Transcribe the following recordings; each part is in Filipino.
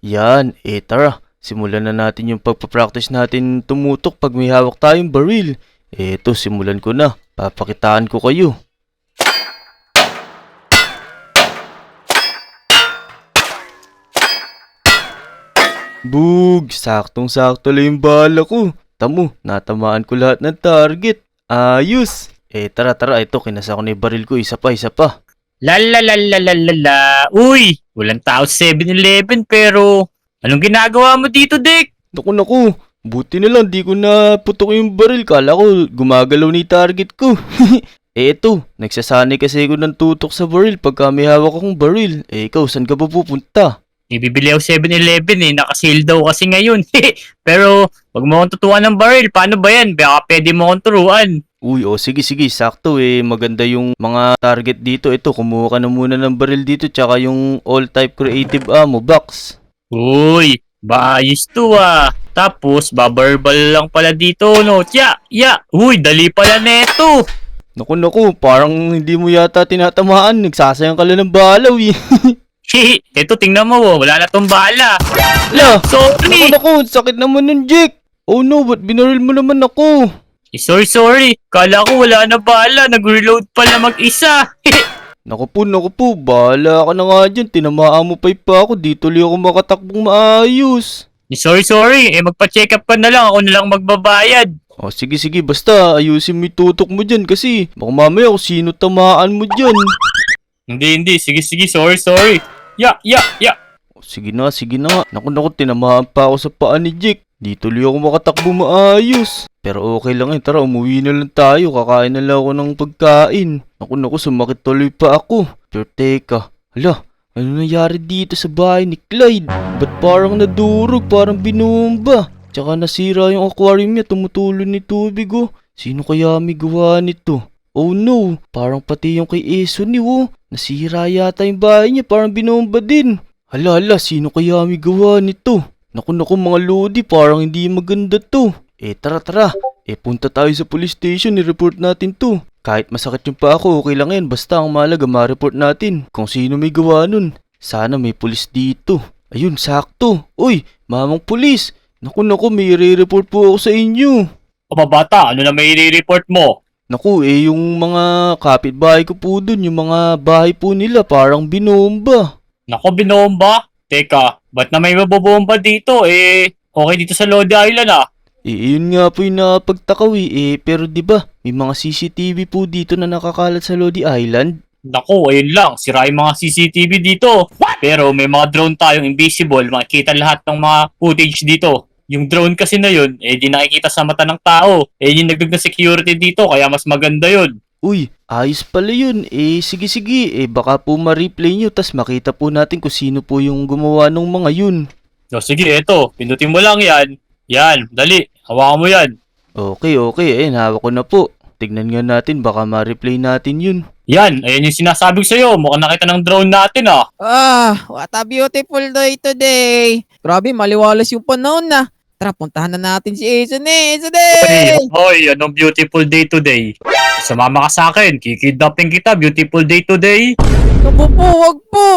Yan, tara. Simulan na natin yung pagpapractice natin tumutok pag may hawak tayong baril. Eto, simulan ko na. Papakitaan ko kayo. Bug! Saktong-sakto lang yung bala ko. Tamo, natamaan ko lahat ng target. Ayos! Tara, ito, kinasa ko na yung baril ko. Isa pa. La. Uy, walang tao sa 7-Eleven pero anong ginagawa mo dito, Dick? Naku. Buti na lang, di ko na putok yung baril. Kala ko, gumagalaw ni target ko. Eto, nagsasanay kasi ako ng tutok sa baril pagka may hawak akong baril. Ikaw, saan ka ba pupunta? Ibibili ako 7-Eleven nakasale daw kasi ngayon. Pero wag mo akong tutuan ng baril, paano ba yan? Baka pwede mo akong turuan. Uy, sige, sakto maganda yung mga target dito. Ito, kumuha ka na muna ng baril dito tsaka yung all-type creative ammo box. Uy, bayos to ah. Tapos, babarbal lang pala dito, no? Uy, dali pala neto. Naku, parang hindi mo yata tinatamaan. Nagsasayang ka lang ng balaw eh. Eto, tingnan mo, wala na tong bala. Ala, Sorry. naku, sakit naman ng Jake. Oh no, ba't binaril mo naman ako? Sorry. Kala ko wala na bala. Nag-reload pala mag-isa. Naku po, bahala ka na nga dyan. Tinamaan mo pa ako. Dito li ako makatakbong maayos. Sorry. Magpa-check up ka na lang. Ako na lang magbabayad. Oh, sige, basta ayusin mo yung tutok mo dyan kasi baka mamaya kung sino tamaan mo dyan. Hindi. Sige. Sorry. Ya. Oh, sige na nga. Naku, tinamaan pa ako sa paa ni Jake. Dito li ako makatakbo maayos. Pero okay lang tara umuwi na lang tayo. Kakain na lang ako ng pagkain. Naku, sumakit tuloy pa ako. Pero teka, hala, ano nangyari dito sa bahay ni Clyde? Ba't parang nadurog, parang binumba? Tsaka nasira yung aquarium niya, tumutulo ni tubig oh. Sino kaya may gawa nito? Oh no, parang pati yung kay Eson nasira yata yung bahay niya, parang binomba din. Hala, sino kaya may gawa nito? Naku mga lodi, parang hindi maganda to. Tara. Punta tayo sa police station, i-report natin to. Kahit masakit yung pa ako, okay lang yan. Basta ang mahalaga, ma-report natin kung sino may gawa nun. Sana may pulis dito. Ayun, sakto. Uy, mamang pulis. Naku, may re-report po ako sa inyo. O bata, ano na may i-report mo? Naku, yung mga kapitbahay ko po dun, yung mga bahay po nila parang binomba. Nako, binomba? Teka, ba't na may mabobomba dito? Okay dito sa Lodi Island ah. Yun nga po yung napagtakaw pero di ba may mga CCTV po dito na nakakalat sa Lodi Island? Nako, ayun lang. Sira yung mga CCTV dito. Pero may mga drone tayong invisible. Makikita lahat ng mga footage dito. Yung drone kasi na yun, di nakikita sa mata ng tao. Yung nagdag na security dito, kaya mas maganda yun. Uy, ayos pala yun. Sige. Baka po ma-replay nyo tas makita po natin kung sino po yung gumawa ng mga yun. So sige, eto. Pindutin mo lang yan. Yan, dali. Hawakan mo yan. Okay. Ayun, hawak ko na po. Tignan nga natin, baka ma-replay natin yun. Yan, ayan yung sinasabi ko sa'yo. Mukhang nakita ng drone natin ah. What a beautiful day today. Grabe, maliwalas yung panahon na. Tara, puntahan na natin si Ason Hoy, anong beautiful day today? Sumama ka sa akin. Kikidnapping kita. Beautiful day today. Naku po, wag po.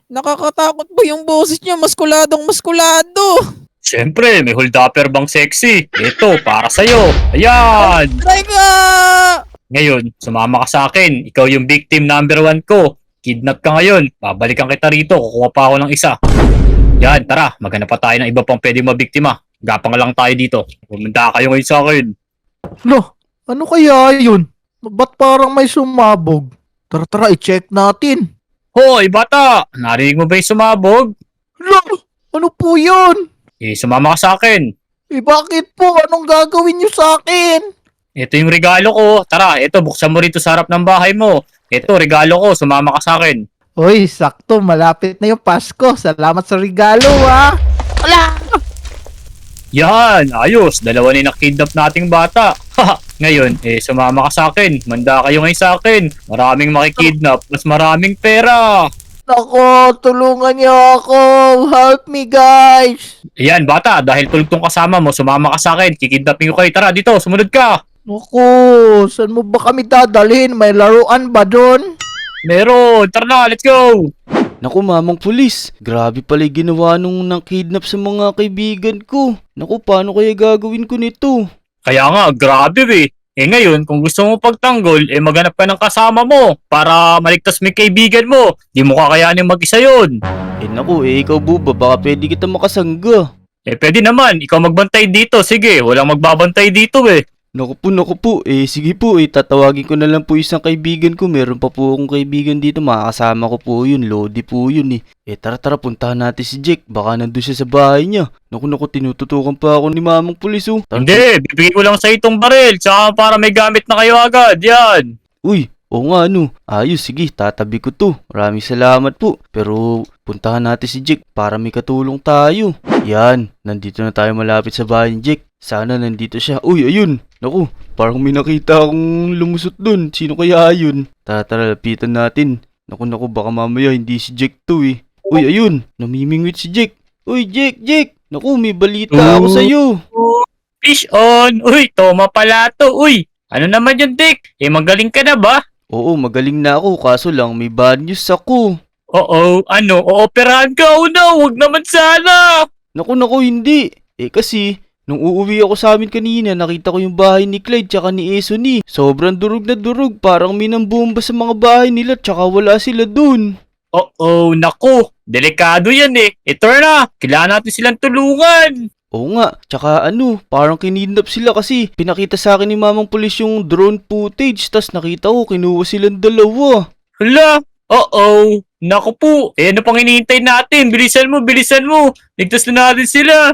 Nakakatakot po yung boses niya. Maskuladong maskulado. Siyempre, may holdupper bang sexy? Ito, para sa'yo. Ayan! Try ka! Ngayon, sumama ka sa akin. Ikaw yung victim number 1 ko. Kidnap ka ngayon. Babalikan kita rito. Kukuha pa ako ng isa. Yan, tara. Maghanap pa tayo ng iba pang pwede mabiktima. Gapang lang tayo dito. Pumunta kayo ngayon sa akin. Lo, ano kaya yun? Ba't parang may sumabog? Tara, i-check natin. Hoy, bata! Narinig mo ba yung sumabog? Lo, ano po yun? Sumama ka sa akin. Bakit po? Anong gagawin niyo sa akin? Ito yung regalo ko. Tara, ito, buksan mo rito sa harap ng bahay mo. Ito, regalo ko. Sumama ka sa akin. Uy, sakto. Malapit na yung Pasko. Salamat sa regalo, ha? Wala! Yan, ayos. Dalawa na nakidnap nating bata. Ngayon, sumama ka sa akin. Manda kayo ngayon sa akin. Maraming makikidnap. Mas maraming pera. Nako, tulungan niyo ako. Help me, guys. Ayan, bata. Dahil tulog tong kasama mo, sumama ka sa akin. Kikidnapin ko kayo. Tara, dito. Sumunod ka. Naku, saan mo ba kami dadalhin? May laruan ba doon? Meron. Tara na, let's go. Naku, mamang pulis. Grabe pala yung ginawa nung nakidnap sa mga kaibigan ko. Naku, paano kaya gagawin ko nito? Kaya nga, grabe eh. Eh ngayon, kung gusto mo pagtanggol, eh maghanap ka ng kasama mo para maligtas mo yung kaibigan mo. Di mo kakayanin mag-isa yun. Eh naku, ikaw buba, baka pwede kita makasangga. Eh pwede naman, ikaw magbantay dito. Sige, walang magbabantay dito eh. Naku po. Sige po, tatawagin ko na lang po isang kaibigan ko. Meron pa po akong kaibigan dito, makakasama ko po yun. Lodi po yun eh. Tara, puntahan natin si Jake. Baka nandun siya sa bahay niya. Naku, tinututukan pa ako ni mamang pulis oh. Hindi, bibigay ko lang sa itong baril. Tsaka para may gamit na kayo agad. Yan. Uy, oo nga ayos, sige, tatabi ko to. Maraming salamat po. Pero puntahan natin si Jake para may katulong tayo. Yan, nandito na tayo malapit sa bahay ni Jake. Sana nandito siya. Uy, ayun. Naku, parang may nakita akong lumusot dun. Sino kaya yun? Tara, lapitan natin. Naku, baka mamaya hindi si Jake to eh. Uy, ayun, namimingwit si Jake. Uy, Jake. Naku, may balita ako sa'yo. Fish on. Uy, toma pala to. Uy, ano naman yun, Dick? Eh magaling ka na ba? Oo, magaling na ako. Kaso lang, may bad news ako. Oo, ano? Ooperahan ka? Oh no, wag naman sana. Naku, hindi. Kasi, nung uuwi ako sa amin kanina, nakita ko yung bahay ni Clyde tsaka ni Esoni. Sobrang durog na durog, parang may nambomba sa mga bahay nila tsaka wala sila dun. Oo, naku. Delikado yan eh. Ito na, kailangan natin silang tulungan. Oo nga, tsaka parang kinidnap sila kasi pinakita sa akin ni mamang pulis yung drone footage tas nakita ko kinuha silang dalawa. Hala, oo. Naku po, eh ano pang hinihintay natin? Bilisan mo. Ligtas na natin sila.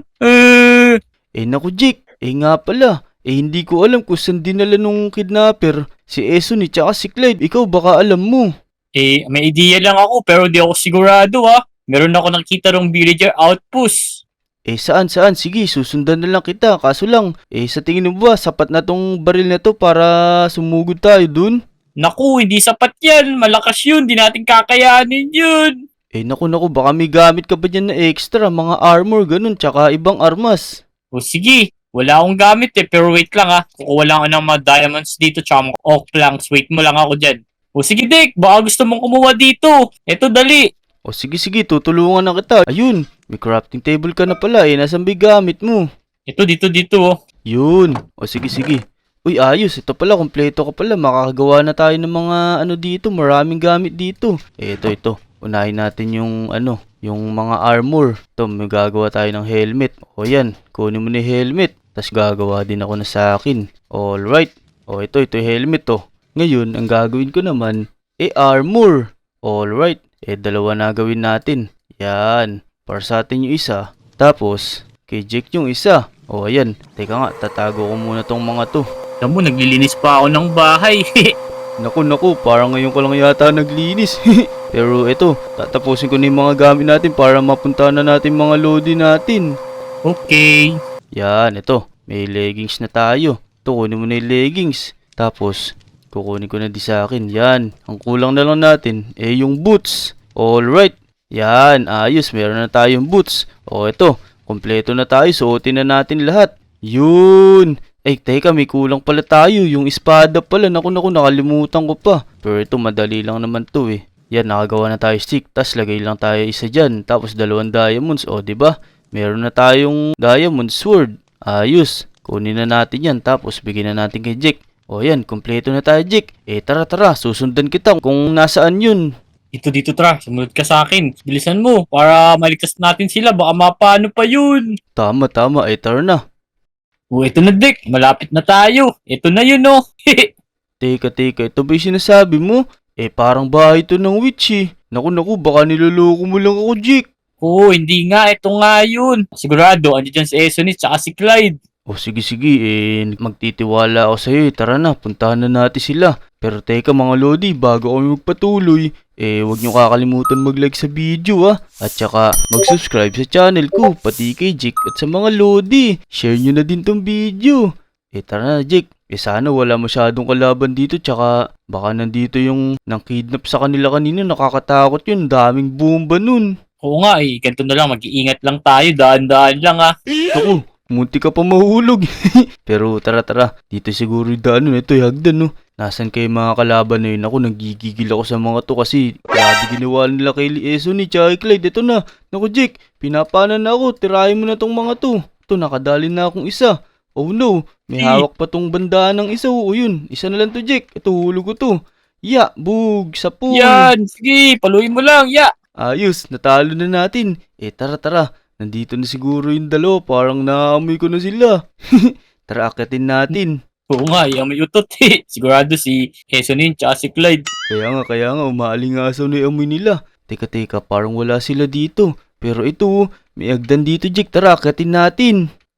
Naku Jake, nga pala. Hindi ko alam kung saan dinala nung kidnapper. Si Esoni tsaka si Clyde, ikaw baka alam mo. May idea lang ako pero di ako sigurado ha. Meron ako nakita ng villager outpost. Saan? Sige, susundan na lang kita. Kaso lang, sa tingin mo ba, sapat na tong baril na to para sumugod tayo dun? Naku, hindi sapat yan. Malakas yun. Di natin kakayanin yun. Naku, baka may gamit ka pa dyan na extra, mga armor, ganun, tsaka ibang armas. O sige, wala akong gamit eh. Pero wait lang ha. Kukuha lang ako ng mga diamonds dito tsaka mga oak planks. Wait mo lang ako dyan. O sige Dick, baka gusto mong kumuha dito. Eto, dali. Sige, tutulungan na kita. Ayun, may crafting table ka na pala, nasan ba yung gamit mo? Ito, dito oh. Yun, sige. Uy, ayos, ito pala, kompleto ka pala, makakagawa na tayo ng mga dito, maraming gamit dito. Ito, unahin natin yung yung mga armor. Ito, may gagawa tayo ng helmet. O yan, kunin mo na yung helmet. Tapos gagawa din ako na sa akin. Alright, ito yung helmet to. Ngayon, ang gagawin ko naman, armor. Alright, dalawa na gawin natin. Yan, para sa atin yung isa. Tapos, kay Jake yung isa. Ayan, teka nga, tatago ko muna tong mga to. Alam mo, naglilinis pa ako ng bahay. Naku, parang ngayon ko lang yata naglinis. Pero ito, tatapusin ko na yung mga gamit natin para mapunta na natin mga lodi natin. Okay. Yan, ito, may leggings na tayo. Ito, kunin mo na yung leggings. Tapos, kukunin ko na di sa akin. Yan, ang kulang na lang natin, yung boots. Alright, yan, ayos, meron na tayong boots. Ito, kompleto na tayo, suotin na natin lahat. Yun! Teka, may kulang pala tayo. Yung espada pala. Naku, nakalimutan ko pa. Pero ito, madali lang naman to eh. Yan, nakagawa na tayo stick. Tapos lagay lang tayo isa dyan. Tapos 2 diamonds. Diba? Meron na tayong diamond sword. Ayos. Kunin na natin yan. Tapos bigyan na natin kay Jake. Yan, kompleto na tayo, Jake. Tara. Susundan kita kung nasaan yun. Dito, Tra. Sumunod ka sa akin. Bilisan mo para maligtas natin sila. Baka mapano pa yun. Tama. Tara na. Ito na, Dick. Malapit na tayo. Ito na yun, oh. Teka. Ito ba yung sinasabi mo? Parang bahay to ng witch eh. Naku, baka niloloko mo lang ako, Jake. Oo, hindi nga. Ito nga yun. Sigurado, andyan si Esoni tsaka si Clyde. Sige, magtitiwala ako sa'yo. Tara na, puntahan na natin sila. Pero teka mga lodi, bago kami magpatuloy, huwag nyo kakalimutan mag-like sa video At saka, mag-subscribe sa channel ko, pati kay Jake at sa mga lodi. Share nyo na din tong video. Tara na, Jake. Sana wala masyadong kalaban dito, tsaka baka nandito yung nang-kidnap sa kanila kanina. Nakakatakot yun, daming bomba nun. Oo nga ganito na lang. Mag-iingat lang tayo. Daan-daan lang Ako, munti ka pa mahulog. Pero tara, dito siguro yung daan nun. Ito yung hagdan Nasaan kayo mga kalaban na yun? Ako, nagigigil ako sa mga to kasi grabe ginawa nila kay Eson ni tsaka kay Clyde. Ito na. Naku, Jake, pinapanan na ako. Tirahin mo na tong mga to. Ito, nakadali na akong isa. Oh no, may hawak pa tong bandaan ng isa. Oo, yun. Isa na lang to, Jake. Ito, hulog ko to. Ya, bug, sapul. Yan, sige, paluin mo lang, ya. Ayos, natalo na natin. Tara. Nandito na siguro yung dalawa. Parang naamoy ko na sila. Tara, akitin natin. Oo nga, yung may utot eh. Sigurado si Esonin tsaka si Clyde. Kaya nga, umaalingasaw na yung amoy nila. Teka, parang wala sila dito. Pero ito, may agdan dito, Jake. Tara, akitin natin.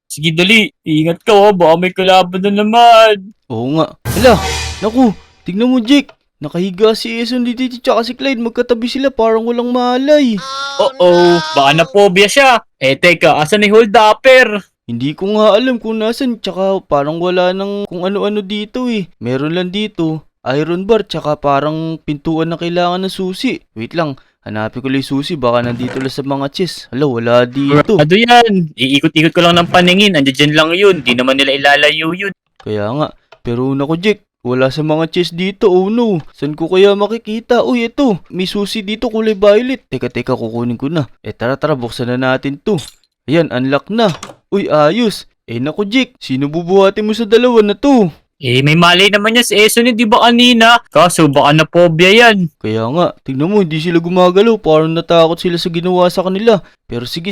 Sige, dali. Ingat ka baka may kalaban na naman. Oo nga. Hala, naku, tignan mo, Jake. Nakahiga si Eson dito tsaka si Clyde. Magkatabi sila, parang walang malay. Oo, baka napobia siya. Teka, asan ni hold upper? Hindi ko nga alam kung nasan, tsaka parang wala nang kung ano-ano dito eh. Meron lang dito, iron bar, tsaka parang pintuan na kailangan ng susi. Wait lang, hanapin ko lang yung susi, baka nandito lang sa mga chest. Hala, wala dito. Ano yan? Iikot-ikot ko lang ng paningin. Andiyan lang yun. Di naman nila ilalayo yun. Kaya nga, pero naku Jake, wala sa mga chest dito, oh no. Saan ko kaya makikita? Uy, ito, may susi dito kulay violet. Teka, kukunin ko na. Tara, buksan na natin to. Ayan, unlock na. Uy, ayos. Naku Jake, sino bubuhatin mo sa dalawa na to? May malay naman yan si Esonin, di ba kanina? Kaso baka napobia yan. Kaya nga, tignan mo, hindi sila gumagalaw. Parang natakot sila sa ginawa sa kanila. Pero sige.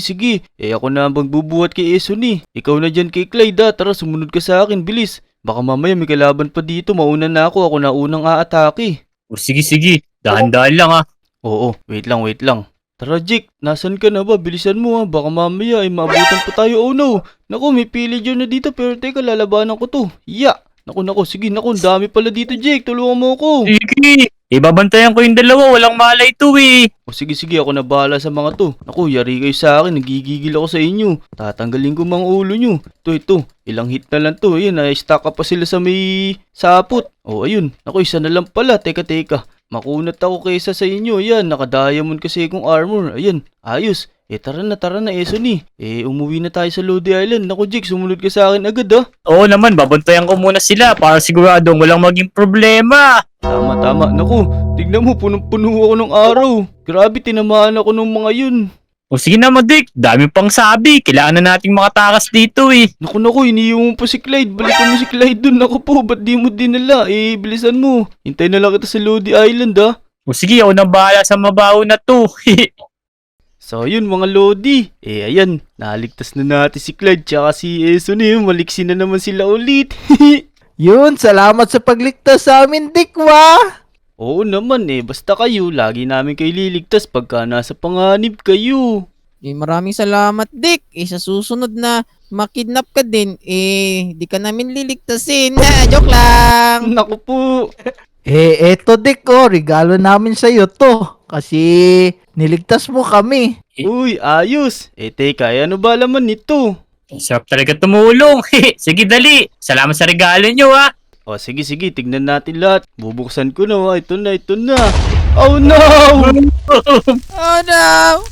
Ako na ang magbubuhat kay Eson eh. Ikaw na dyan kay Clyde. Tara, sumunod ka sa akin, bilis. Baka mamaya may kalaban pa dito. Mauna na ako. Ako na unang aatake. O sige. Dahan-dahan lang ha. Oo, wait lang. Tara, Jake, nasan ka na ba? Bilisan mo ha. Baka mamaya ay maabutan pa tayo. Oh no. Naku, may pillager na dito. Pero teka, lalabanan ko to. Ya! Naku, sige, ang dami pala dito, Jake. Tulungan mo ako. Sige. Ibabantayan ko yung dalawa. Walang malay to eh. O sige, ako na bahala sa mga to. Naku, yari kayo sa akin. Nagigigil ako sa inyo. Tatanggalin ko mga ulo nyo. Ito. Ilang hit na lang to. Ayan, na-stack up pa sila sa may sapot. O, ayun. Naku, isa na lang pala. Teka. Makunat ako kaysa sa inyo. Ayan, naka-diamond kasi akong armor. Ayan, ayos. Tara na, Eson eh. Umuwi na tayo sa Lodi Island. Naku, Jake, sumunod ka sa akin agad ah. Oo naman, babantayan ko muna sila para siguradong walang maging problema. Tama. Naku, tignan mo, punong-puno ako ng araw. Grabe, tinamaan ako ng mga yun. O sige na Dick, dami pang sabi. Kailangan na nating makatakas dito eh. Naku, iniiwan mo pa si Clyde. Balikan mo si Clyde dun. Naku po, ba't di mo dinala? Bilisan mo. Hintay na lang kita sa Lodi Island ah. O sige, ako nang bahala sa mabaho na to. So yun mga Lodi. Ayan, naligtas na natin si Clyde tsaka si Eson eh. Maliksi na naman sila ulit. Yun, salamat sa pagligtas sa amin, Dick, wa? Oo naman basta kayo, lagi namin kayo liligtas pagka nasa panganib kayo. Maraming salamat, Dick. Sa susunod na makidnap ka din, di ka namin liligtasin. Joke lang. Naku po. Eto, Dick, regalo namin sa'yo to. Kasi niligtas mo kami. Uy, ayos. Teka, ano ba laman nito? Sarap talaga tumulong. Sige dali, salamat sa regalo nyo ha. O sige, tignan natin lahat. Bubuksan ko na. Ito na. Oh no! Oh no!